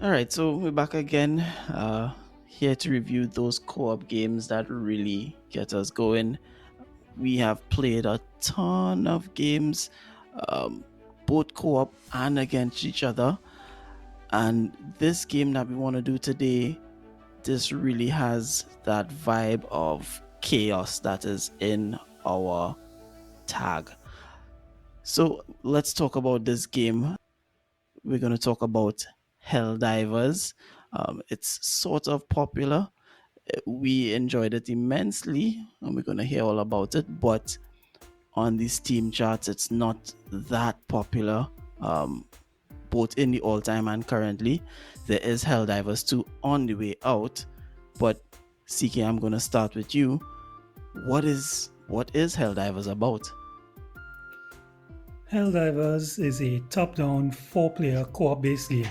All right, so we're back again, here to review those co-op games that really get us going. We have played a ton of games, um, both co-op and against each other. And this game that we want to do today, this really has that vibe of chaos that is in our tag. So let's talk about this game. We're going to talk about Helldivers. It's sort of popular. We enjoyed it immensely, and we're going to hear all about it. But on the Steam charts, it's not that popular, um, both in the all time and currently. There is Helldivers 2 on the way out. But CK, I'm going to start with you. What is Helldivers about? Helldivers is a top-down four-player co-op-based game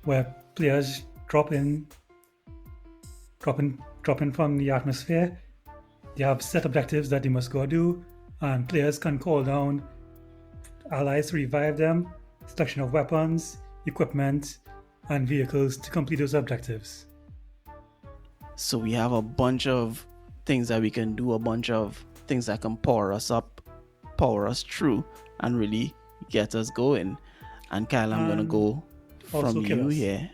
where players drop in from the atmosphere. They have set objectives that they must go do, and players can call down allies to revive them, selection of weapons, equipment, and vehicles to complete those objectives. So we have a bunch of things that we can do, a bunch of things that can power us up, power us through, and really get us going. And Kyle, I'm gonna go from you here.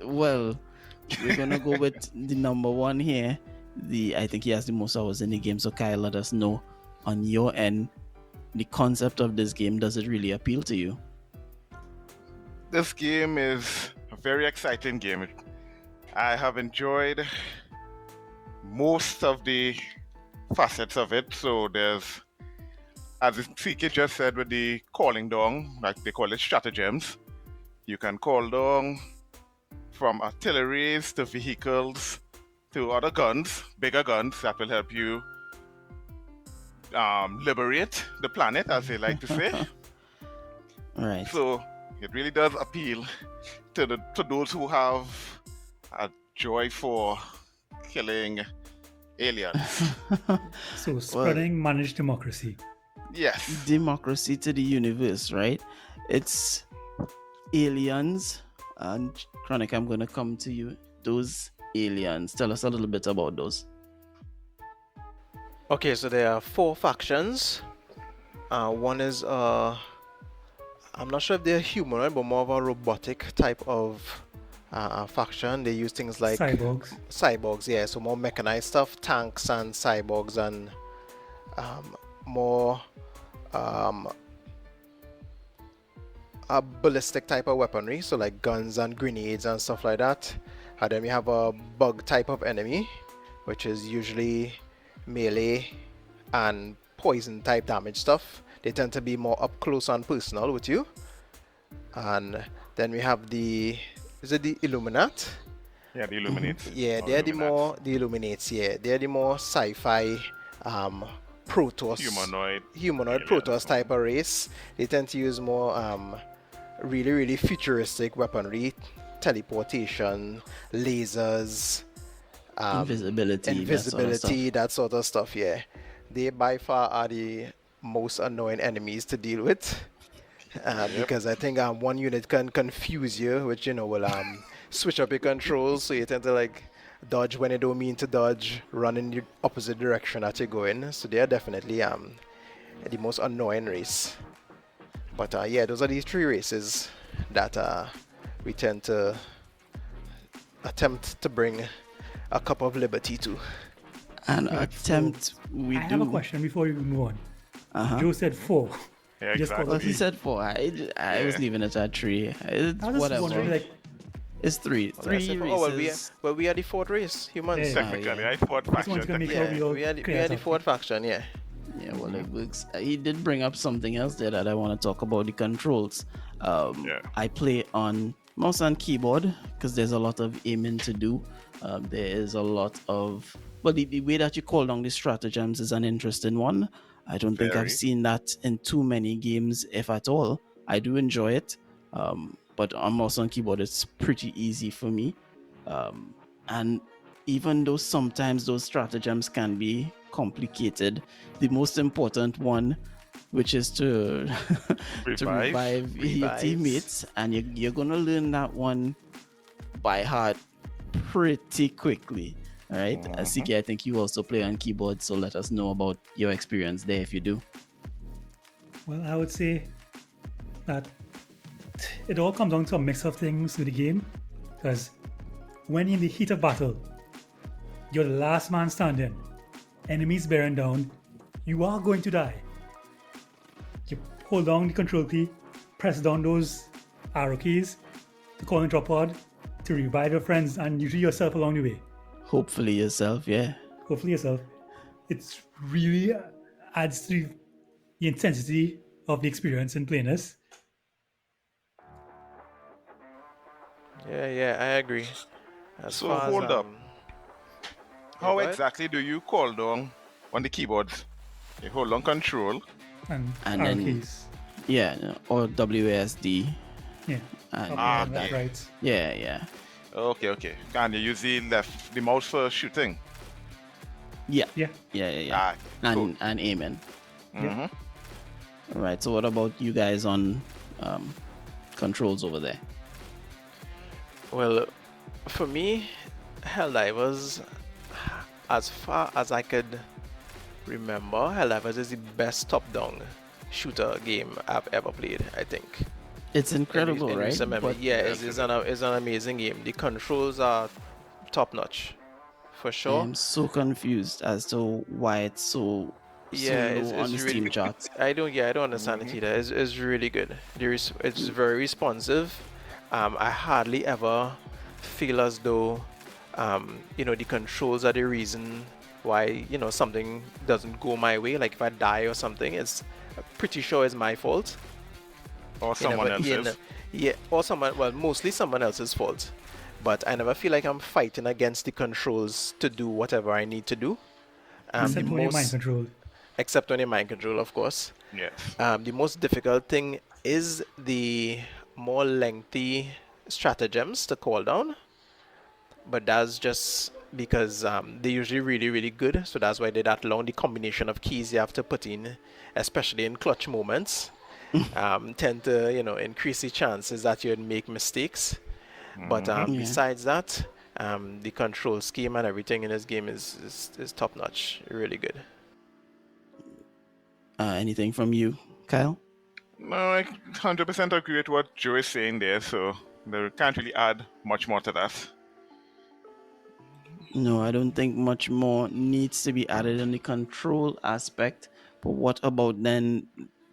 Well, we're gonna go with the number one here. I think he has the most hours in the game. So Kyle, let us know on your end, the concept of this game. Does it really appeal to you? This game is a very exciting game. I have enjoyed most of the facets of it. So there's, as CK just said, with the calling down, like they call it stratagems. You can call down from artilleries to vehicles to other guns, bigger guns that will help you liberate the planet, as they like to say. All right. So it really does appeal to those who have a joy for killing aliens. So spreading managed democracy. Yes. Democracy to the universe, right? It's aliens. And Chronic, I'm going to come to you. Those aliens, tell us a little bit about those. Okay, so there are four factions. One is, I'm not sure if they're humanoid, but more of a robotic type of faction. They use things like cyborgs, yeah, so more mechanized stuff, tanks and cyborgs, and more a ballistic type of weaponry, so like guns and grenades and stuff like that. And then we have a bug type of enemy, which is usually melee and poison type damage stuff. They tend to be more up close and personal with you. And then we have the Illuminat? Yeah, the Illuminates. Yeah, they're the Illuminates, yeah. They're the more sci-fi Protoss humanoid Protoss type of race. They tend to use more really futuristic weaponry, teleportation, lasers, invisibility, that sort of stuff. Yeah, they by far are the most annoying enemies to deal with, because I think one unit can confuse you, which will switch up your controls, so you tend to like dodge when you don't mean to dodge, run in the opposite direction that you're going. So they are definitely the most annoying race. But yeah, those are these three races that we tend to attempt to bring a cup of liberty to. And attempt we I do. have a question before you move on. Joe said 4. Yeah, exactly. Well, he said 4. I was leaving it at 3. It's whatever. It's 3. 3 races. Well, we are the fourth race, humans. Technically, I fourth faction. We are the fourth faction, yeah. Yeah, well, it works. He did bring up something else there that I want to talk about, the controls. I play on mouse and keyboard because there's a lot of aiming to do. There is a lot of... But the way that you call down the stratagems is an interesting one. I don't think I've seen that in too many games, if at all. I do enjoy it. But on mouse and keyboard, it's pretty easy for me. And even though sometimes those stratagems can be complicated, the most important one which is to to Revive. revive your Revives. teammates, and you're gonna learn that one by heart pretty quickly. All right, CK, I think you also play on keyboard, so let us know about your experience there if you do. Well, I would say that it all comes down to a mix of things with the game. Because when in the heat of battle, you're the last man standing, enemies bearing down, you are going to die. You hold down the control key, press down those arrow keys to call in drop pod to revive your friends and usually yourself along the way. Hopefully yourself, yeah. Hopefully yourself. It's really adds to the intensity of the experience in playing this. Yeah, I agree. As So far as hold up. yeah, How go ahead. exactly do you call down on the keyboard? You hold on control. And And arrow then- keys. Yeah, or WASD. Yeah. And Up, Ah, down, left, okay. right. yeah. Okay. Can you use the mouse for shooting? Yeah. Yeah. Ah, cool. And aiming. Mhm. All right. So what about you guys on controls over there? Well, for me, Helldivers, as far as I could remember, Helldivers is the best top-down shooter game I've ever played, I think. It's incredible, In right? recent memory. But Yeah, Yes, it's an amazing game. The controls are top-notch, for I sure. am so confused as to why it's so Yeah, low on the it's really. Steam charts. I don't understand it either. It's really good. It's very responsive. I hardly ever feel as though, the controls are the reason why something doesn't go my way. Like if I die or something, it's pretty sure it's my fault. Or someone but, else's. yeah, or someone. Well, mostly someone else's fault. But I never feel like I'm fighting against the controls to do whatever I need to do. Except when you're mind controlled. Except when you're mind control, of course. Yes. The most difficult thing is the more lengthy stratagems to call down, but that's just because they're usually really, really good. So that's why they're that long. The combination of keys you have to put in, especially in clutch moments, tend to increase the chances that you'd make mistakes. But Yeah. besides that, the control scheme and everything in this game is top notch, really good. Anything from you, Kyle? No, I 100% agree with what Joe is saying there, so they can't really add much more to that. No, I don't think much more needs to be added in the control aspect. But what about then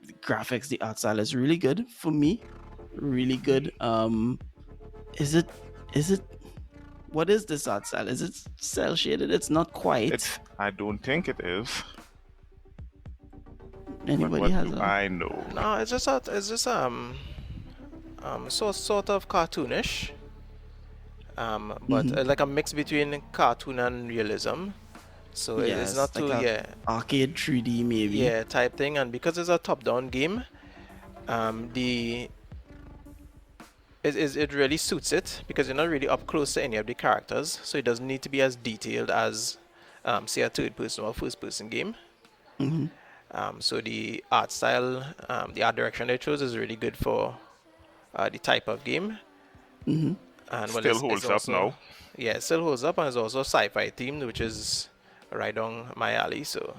the graphics? The art style is really good for me. Really good. Is it what is this art style? Is it cell shaded? It's not quite. I don't think it is. But Anybody what has do a I know? No, it's just sort of cartoonish. But like a mix between cartoon and realism. So it's not like too a arcade 3D maybe. yeah type thing, and because it's a top-down game, it really suits it because you're not really up close to any of the characters, so it doesn't need to be as detailed as say a third-person or first-person game. So the art style, the art direction they chose is really good for the type of game. And Still holds up now. Yeah, it still holds up, and it's also sci-fi themed, which is right on my alley. So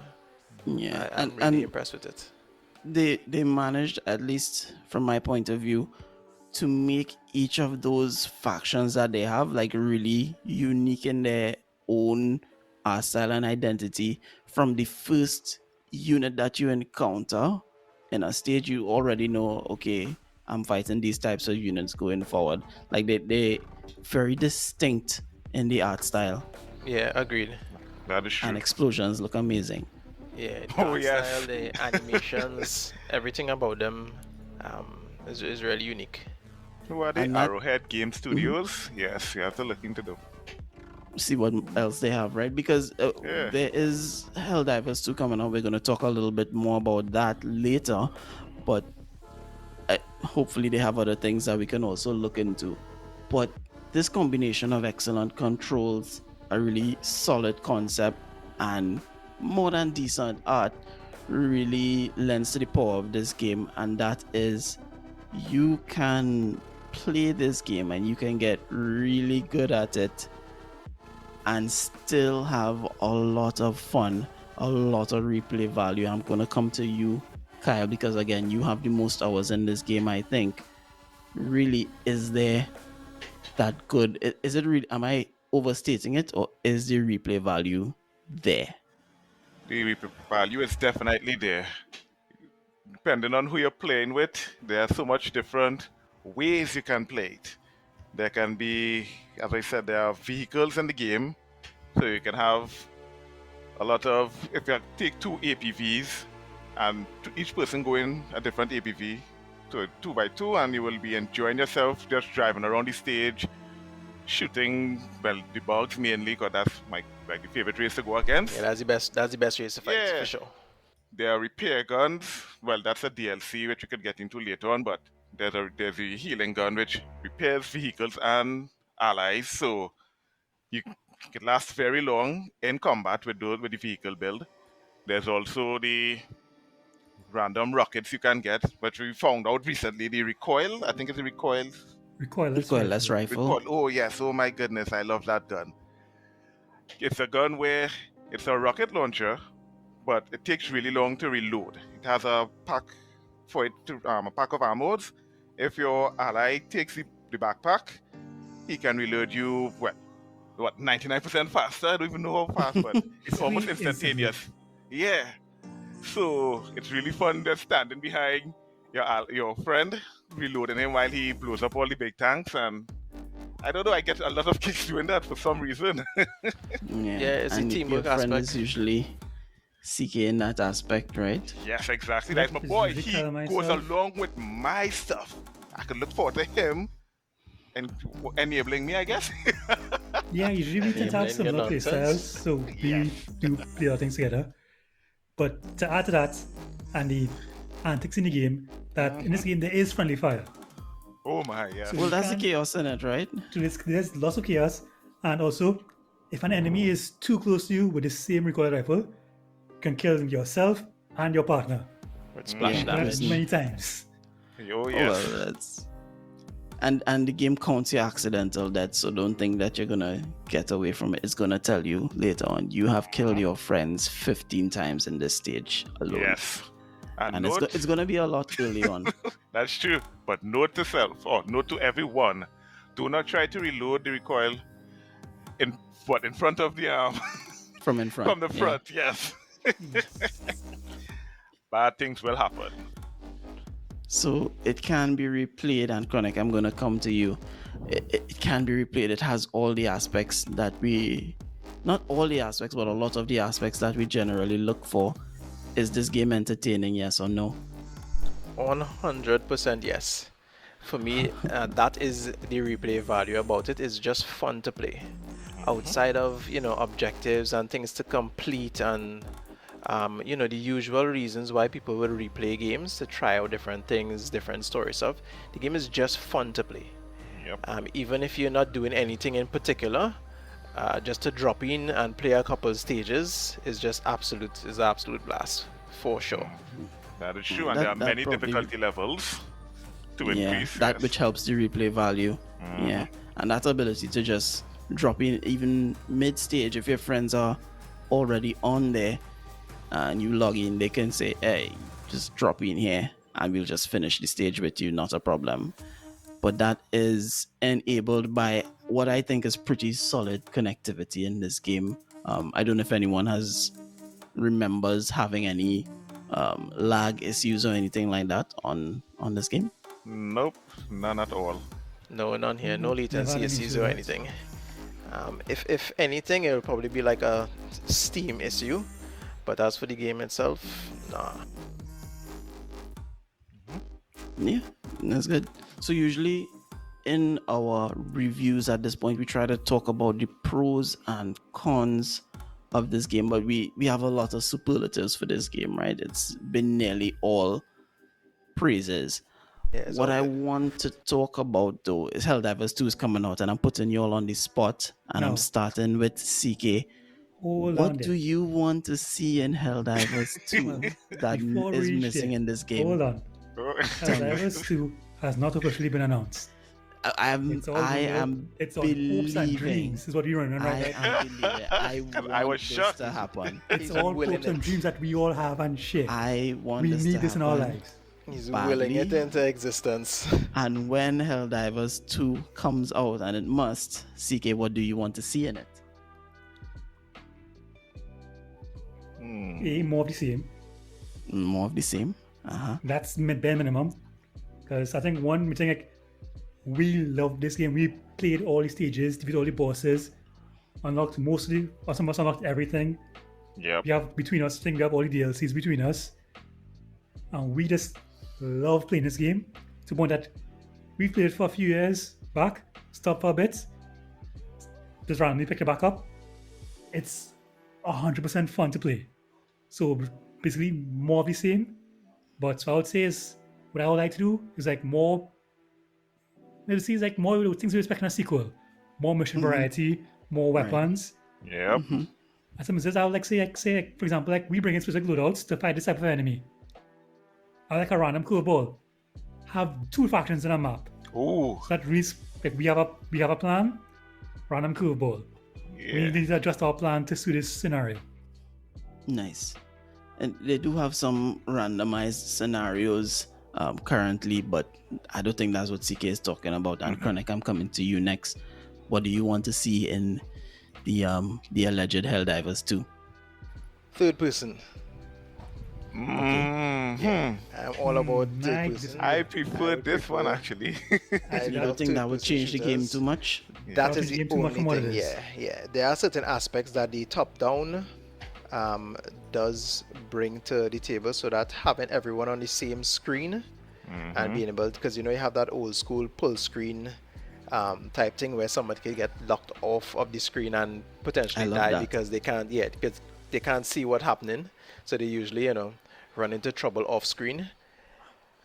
Yeah, I'm really impressed with it. they managed, at least from my point of view, to make each of those factions that they have like really unique in their own art style and identity. From the first unit that you encounter in a stage, you already know, okay, I'm fighting these types of units going forward. Like they very distinct in the art style, Yeah, agreed. That is true. and explosions look amazing. Yeah, the Oh, art yes. style, the animations, everything about them is really unique. Who are the And that- Arrowhead Game Studios? Yes, you have to look into them. See what else they have, right? Because Yeah. there is Helldivers 2 coming up. We're going to talk a little bit more about that later, but hopefully they have other things that we can also look into. But this combination of excellent controls, a really solid concept, and more than decent art really lends to the power of this game, and that is you can play this game and you can get really good at it and still have a lot of fun, a lot of replay value. I'm going to come to you, Kyle, because again, you have the most hours in this game, I think. Really, is there that good? Is it really, am I overstating it, or is the replay value there? The value is definitely there. Depending on who you're playing with, there are so much different ways you can play it. There can be, as I said, there are vehicles in the game, so you can have a lot of. If you take two APVs, and each person going a different APV, so 2x2, and you will be enjoying yourself just driving around the stage, shooting. Well, the bugs mainly, because that's my the favorite race to go against. Yeah, that's the best. That's the best race to fight Yeah. for sure. There are repair guns. Well, that's a DLC which you could get into later on, but there's a healing gun which repairs vehicles and allies, so you can last very long in combat with the vehicle build. There's also the random rockets you can get, which we found out recently. The recoil, I think it's the recoil. Recoilless Rifle. Oh yes, oh my goodness, I love that gun. It's a gun where it's a rocket launcher, but it takes really long to reload. It has a pack for it to a pack of ammos. If your ally takes the backpack, he can reload you 99% faster. I don't even know how fast, but it's almost instantaneous. Yeah. So it's really fun just standing behind your friend, reloading him while he blows up all the big tanks, and I don't know, I get a lot of kicks doing that for some reason. Yeah, it's a and teamwork your friend aspect. is usually CK in that aspect, right? Yes, exactly. That That's my is boy. really He clever goes myself. along with my stuff. I can look forward to him and enabling me, I guess. Yeah, usually we tend to have Enabling your similar play styles, nonsense. so we do play our things together. But to add to that, and the antics in the game, that in this game there is friendly fire. Oh my, yeah. So Well, you that's the can- chaos in it, right? So there's lots of chaos, and also, if an enemy is too close to you with the same recoil rifle, you can kill yourself and your partner. With splash You've done it damage. many times. Oh Oh, yes. well, that's and the game counts your accidental death, so don't think that you're gonna get away from it. It's gonna tell you later on you have killed your friends 15 times in this stage alone. Yes. And And note, it's gonna be a lot early on. that's true. But note to self, or note to everyone, do not try to reload the recoil in front of the From in front. from the yeah. front. Yes. Bad things will happen. So it can be replayed, and Chronic, I'm gonna come to you. It can be replayed. It has all the aspects that we, not all the aspects, but a lot of the aspects that we generally look for. Is this game entertaining? Yes or no? 100% yes. For me, that is the replay value about it. It's just fun to play. Outside of objectives and things to complete and the usual reasons why people will replay games to try out different things, different story stuff. The game is just fun to play. Yep. Even if you're not doing anything in particular, just to drop in and play a couple stages is just absolute blast for sure. That is true, and That- there are that many probably- difficulty levels to Yeah, increase. that yes. which helps the replay value. Yeah, and that ability to just drop in even mid stage if your friends are already on there and you log in, they can say, "Hey, just drop in here, and we'll just finish the stage with you. Not a problem." But that is enabled by what I think is pretty solid connectivity in this game. I don't know if anyone remembers having any lag issues or anything like that on this game. Nope, none at all. No, none here. No Never latency had any issues issue or with that. anything. If anything, it'll probably be like a Steam issue. But as for the game itself, nah. Yeah, that's good. So usually in our reviews at this point, we try to talk about the pros and cons of this game, but we have a lot of superlatives for this game, right? It's been nearly all praises. Yeah, it's What all I good. want to talk about though is Helldivers 2 is coming out, and I'm putting you all on the spot, and I'm No. starting with CK. Hold on What do there. you want to see in Helldivers 2 Well, that before we is reach missing there, in this game? hold on. Tell me. Helldivers 2 has not officially been announced. I'm It's all I rumored. am It's on hopes and believing. dreams, is what we're running on right I now. am believing. I Because I was want this shocked. to happen. It's He's all willing hopes and it. dreams that we all have and share. I want We this to need this in our happen lives. He's willing it badly. into existence. And when Helldivers 2 comes out, and it must, CK, what do you want to see in it? More of the same. More of the same. That's bare minimum. Because I think one thing, like, we love this game. We played all the stages, defeated all the bosses, unlocked mostly, or some of us unlocked everything. Yep. We have between us, I think we have all the DLCs between us. And we just love playing this game to the point that we played it for a few years back, stopped for a bit, just randomly picked it back up. It's 100% fun to play. So basically, more of the same. But what I would say is, what I would like to do is like more. Let's see, like more things we expect in a sequel, more mission variety, more Right. weapons. Yep. And some says I would like say for example, like we bring in specific loadouts to fight this type of enemy. I like a random curveball. Have 2 factions in a map. Ooh. So that really, like we have a plan, random curveball. We Yeah. need to adjust our plan to suit this scenario. Nice. And they do have some randomized scenarios currently, but I don't think that's what CK is talking about. And Chronic, I'm coming to you next. What do you want to see in the alleged Helldivers 2? Third person. Mhm. I'm all about third Nice. person. I prefer would this one prefer- actually. I You love don't think that would third-person change the game shooters. too much? That Not is the the game too much only from what it thing. is. Yeah. There are certain aspects that the top-down does bring to the table, so that having everyone on the same screen and being able, because you have that old school pull screen type thing where somebody can get locked off of the screen and potentially I love die that. because they can't see what's happening, so they usually run into trouble off screen.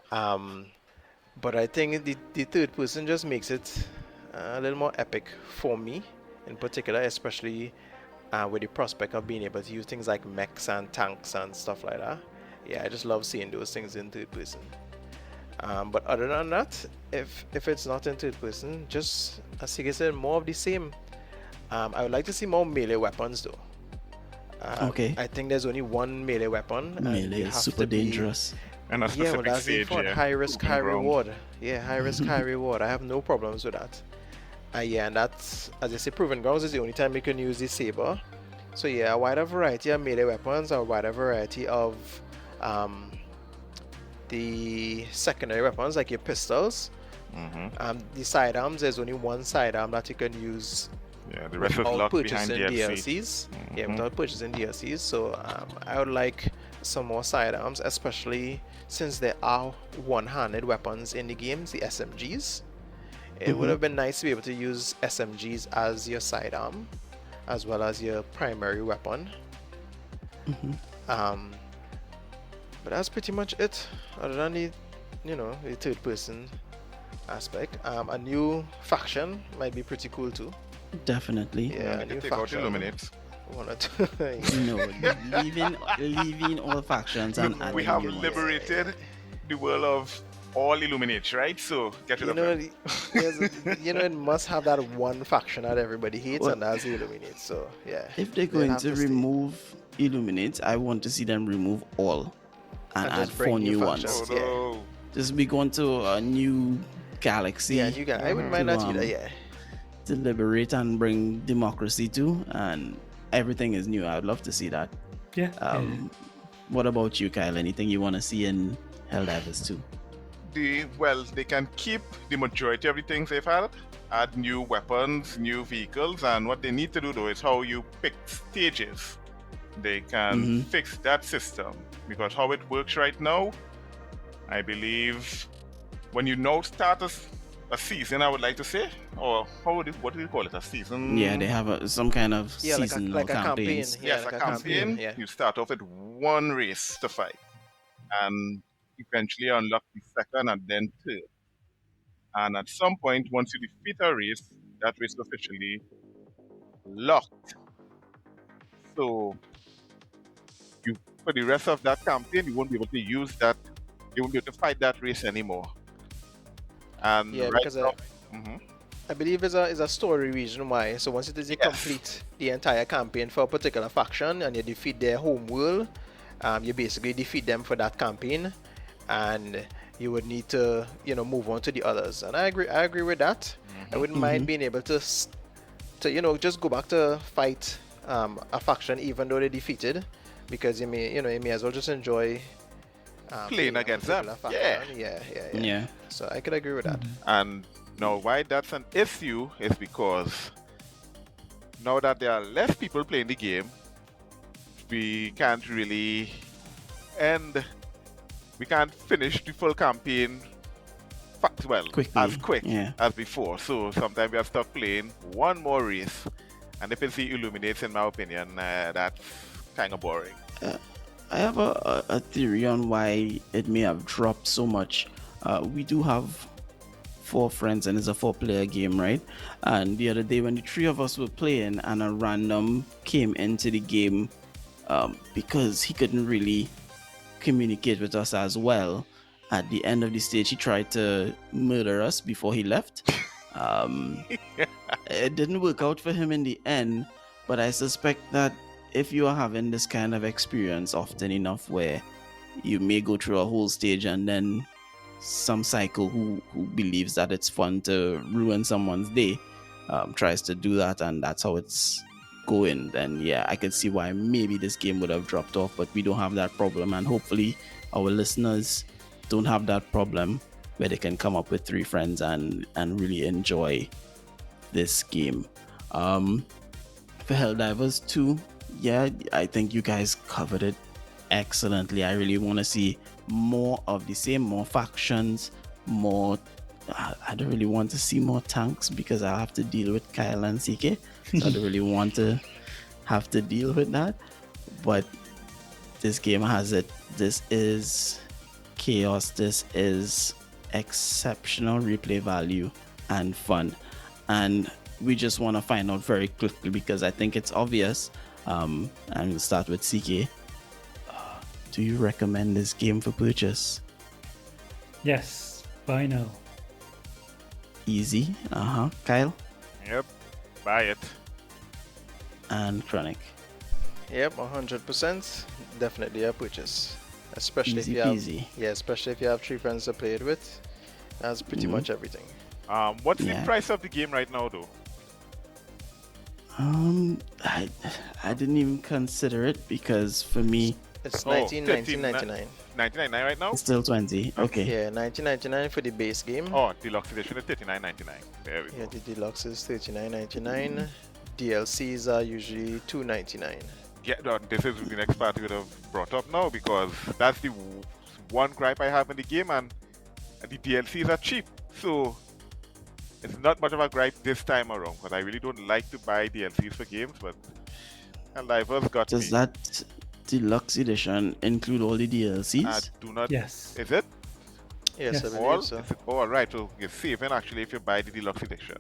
But I think the third person just makes it a little more epic for me in particular, especially with the prospect of being able to use things like mechs and tanks and stuff like that. Yeah, I just love seeing those things in third person. But other than that, if it's not in third person, just as I said, more of the same. I would like to see more melee weapons though. Okay. I think there's only one melee weapon. and Melee you is have super to be- dangerous. And a Yeah, specific well, that's the stage. fun. Yeah. High risk, Proving high ground. reward. Yeah, high risk, high reward. I have no problems with that. Yeah, and that's, as I say, proven grounds is the only time you can use the saber. So yeah, a wider variety of melee weapons, a wider variety of the secondary weapons like your pistols. The sidearms, there's only one sidearm that you can use Yeah, the rest is without locked behind purchasing DLC. DLCs. Yeah, without purchasing DLCs. So I would like some more sidearms, especially since there are one-handed weapons in the games, the SMGs. It would have been nice to be able to use SMGs as your sidearm, as well as your primary weapon. But that's pretty much it. Other than the third-person aspect, a new faction might be pretty cool too. Definitely. Yeah, They a can new take out faction. Illuminate. One or two. No, leaving all factions and Look, we have adding new ones. liberated the world of all Illuminates, right? So get rid You of know, them. it must have that one faction that everybody hates, Well, and that's the Illuminate. So yeah. If they're they'll going have to stay. remove Illuminate, I want to see them remove all and And add just bring 4 new new ones. factions. Oh no. Just be going to a new galaxy. Yeah, you got. I wouldn't mind to, that either. Yeah. to liberate and bring democracy to, and everything is new. I'd love to see that. Yeah. What about you, Kyle? Anything you want to see in Helldivers 2? They can keep the majority of the things they've had, add new weapons, new vehicles, and what they need to do though is how you pick stages. They can fix that system, because how it works right now, I believe, when you now start a season, I would like to say, or what do you call it, a season? Yeah, they have some kind of Yeah, season like or a campaign. campaigns. Yeah, Yes, like a campaign. Yeah. You start off with one race to fight, and eventually unlock the second and then third. And at some point, once you defeat a race, that race is officially locked. So you, for the rest of that campaign, you won't be able to use that. You won't be able to fight that race anymore. And Yeah, right because now, mhm, I believe is a story reason why. So once it is you yes, complete the entire campaign for a particular faction and you defeat their home world, you basically defeat them for that campaign, and you would need to move on to the others. And I agree with that. I hmm wouldn't Mm-hmm. mind being able to just go back to fight a faction even though they're defeated, because you may as well just enjoy playing playing a against them. particular Yeah. faction. Yeah, yeah, yeah. Yeah. So I could agree with that. And now, why that's an issue is because now that there are less people playing the game, we can't really end. We can't finish the full campaign well as Quickly. quick Yeah. as before. So sometimes we are stuck playing one more race, and if it's the illuminates, in my opinion, that's kind of boring. I have a theory on why it may have dropped so much. We do have four friends and it's a four-player game, right? And the other day when the three of us were playing and a random came into the game, because he couldn't really communicate with us as well. At the end of the stage, he tried to murder us before he left. Um, it didn't work out for him in the end, but I suspect that if you are having this kind of experience often enough where you may go through a whole stage and then some psycho who believes that it's fun to ruin someone's day tries to do that, and that's how it's going, then yeah, I can see why maybe this game would have dropped off. But we don't have that problem, and hopefully our listeners don't have that problem where they can come up with three friends and really enjoy this game. For Helldivers 2, yeah, I think you guys covered it excellently. I really want to see more of the same, more factions, more. I don't really want to see more tanks because I have to deal with Kyle and CK. So I don't really want to have to deal with that. But this game has it. This is chaos. This is exceptional replay value and fun. And we just want to find out very quickly because I think it's obvious. And we'll start with CK. Do you recommend this game for purchase? Yes, buy now. Easy. Kyle Yep, buy it. and Chronic. Yep, 100%. Definitely a purchase. Especially Easy if you have, peasy. yeah, especially if you have three friends to play it with. That's pretty much everything. What's the Yeah. price of the game right now, though? I didn't even consider it because for me It's Oh, 19.99. 99 right now? it's still 20. Okay. Yeah, 19.99 for the base game. Oh, deluxe edition is 39.99. There we Yeah, go. the deluxe is 39.99. DLCs are usually 2.99. Yeah, no, this is the next part we would have brought up now because that's the one gripe I have in the game, and the DLCs are cheap. So it's not much of a gripe this time around because I really don't like to buy DLCs for games, but Helldivers got Does me. that deluxe edition include all the DLCs? I do not. Yes. Is it Yes, Yes. I all? believe so. Is it all right? So you're saving actually if you buy the deluxe edition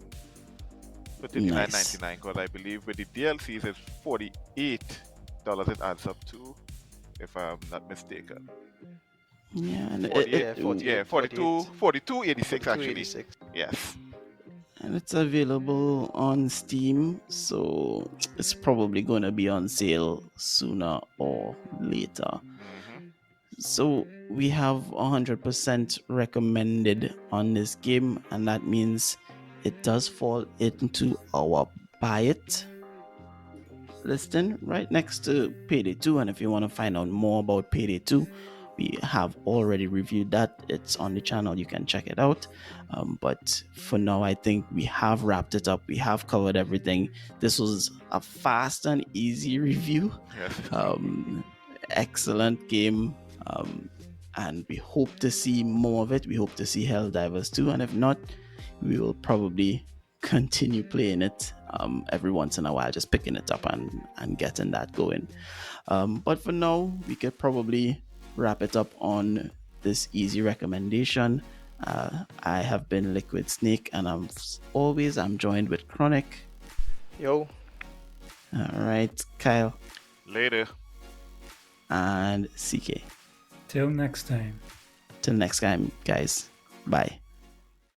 for $39.99 because I believe with the DLCs it's $48 it adds up to, if I'm not mistaken. Yeah, and 48, Yeah, 48, yeah, 42.86 actually. 286. Yes. and it's available on Steam, so it's probably going to be on sale sooner or later. Mhm. So we have 100% recommended on this game, and that means it does fall into our buy it listing right next to Payday 2. And if you want to find out more about Payday 2, we have already reviewed that. It's on the channel, you can check it out. But for now, I think we have wrapped it up. We have covered everything. This was a fast and easy review. Yes. Excellent game. And we hope to see more of it. We hope to see Helldivers 2, and if not, we will probably continue playing it every once in a while, just picking it up and getting that going. But for now, we could probably wrap it up on this easy recommendation. I have been Liquid Snake, and I'm joined with Chronic. Yo, All right, Kyle. Later. and CK. Till next time. Till next time, guys. Bye.